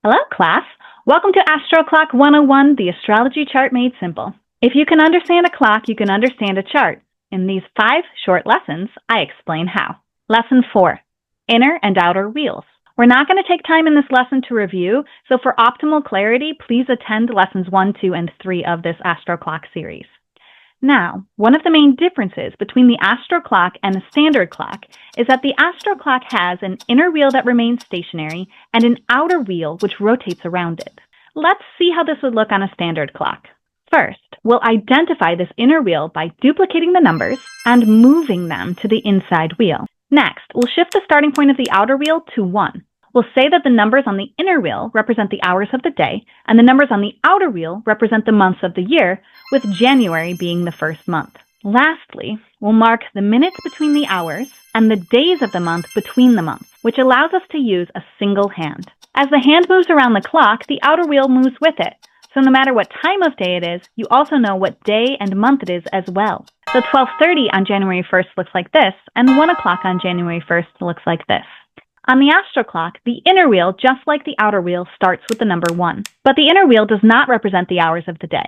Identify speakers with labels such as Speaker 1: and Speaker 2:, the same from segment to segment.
Speaker 1: Hello, class. Welcome to AstroClock 101, the astrology chart made simple. If you can understand a clock, you can understand a chart. In these 5 short lessons, I explain how. Lesson 4, Inner and Outer Wheels. We're not going to take time in this lesson to review, so for optimal clarity, please attend lessons 1, 2, and 3 of this AstroClock series. Now, one of the main differences between the AstroClock and a standard clock is that the AstroClock has an inner wheel that remains stationary and an outer wheel which rotates around it. Let's see how this would look on a standard clock. First, we'll identify this inner wheel by duplicating the numbers and moving them to the inside wheel. Next, we'll shift the starting point of the outer wheel to 1. We'll say that the numbers on the inner wheel represent the hours of the day, and the numbers on the outer wheel represent the months of the year, with January being the first month. Lastly, we'll mark the minutes between the hours and the days of the month between the months, which allows us to use a single hand. As the hand moves around the clock, the outer wheel moves with it. So no matter what time of day it is, you also know what day and month it is as well. So 12:30 on January 1st looks like this, and 1 o'clock on January 1st looks like this. On the AstroClock, the inner wheel, just like the outer wheel, starts with the number 1. But the inner wheel does not represent the hours of the day.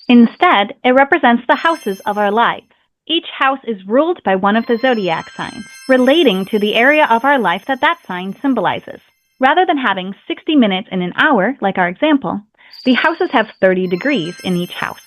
Speaker 1: Instead, it represents the houses of our lives. Each house is ruled by one of the Zodiac signs, relating to the area of our life that sign symbolizes. Rather than having 60 minutes in an hour, like our example, the houses have 30 degrees in each house.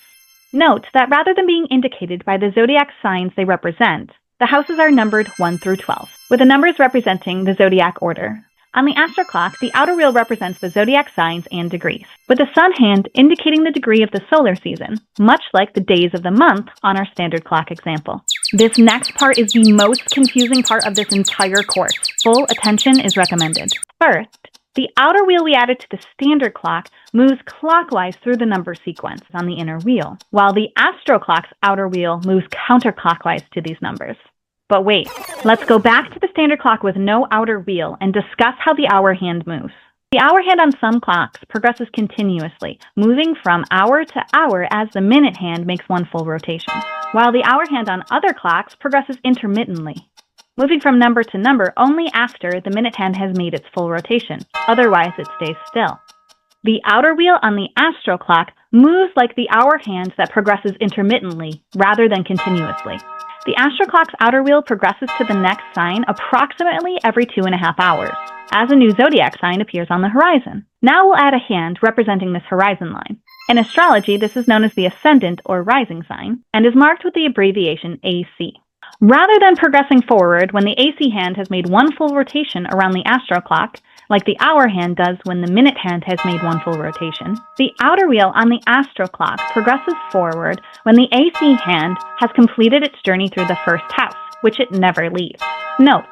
Speaker 1: Note that rather than being indicated by the Zodiac signs they represent, the houses are numbered 1 through 12, with the numbers representing the Zodiac order. On the AstroClock, the outer wheel represents the Zodiac signs and degrees, with the sun hand indicating the degree of the solar season, much like the days of the month on our standard clock example. This next part is the most confusing part of this entire course. Full attention is recommended. First, the outer wheel we added to the standard clock moves clockwise through the number sequence on the inner wheel, while the AstroClock's outer wheel moves counterclockwise to these numbers. But wait, let's go back to the standard clock with no outer wheel and discuss how the hour hand moves. The hour hand on some clocks progresses continuously, moving from hour to hour as the minute hand makes one full rotation, while the hour hand on other clocks progresses intermittently, moving from number to number only after the minute hand has made its full rotation. Otherwise, it stays still. The outer wheel on the AstroClock moves like the hour hand that progresses intermittently rather than continuously. The AstroClock's outer wheel progresses to the next sign approximately every 2.5 hours, as a new zodiac sign appears on the horizon. Now we'll add a hand representing this horizon line. In astrology, this is known as the Ascendant or rising sign, and is marked with the abbreviation AC. Rather than progressing forward when the AC hand has made one full rotation around the AstroClock, like the hour hand does when the minute hand has made one full rotation, the outer wheel on the AstroClock progresses forward when the AC hand has completed its journey through the first house, which it never leaves. Note,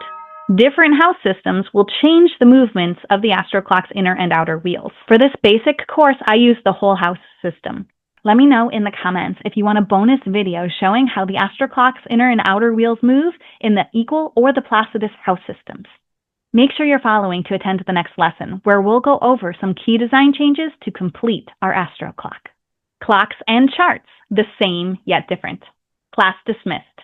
Speaker 1: different house systems will change the movements of the AstroClock's inner and outer wheels. For this basic course, I use the whole house system. Let me know in the comments if you want a bonus video showing how the AstroClock's inner and outer wheels move in the equal or the Placidus house systems. Make sure you're following to attend the next lesson, where we'll go over some key design changes to complete our AstroClock. Clocks and charts, the same yet different. Class dismissed.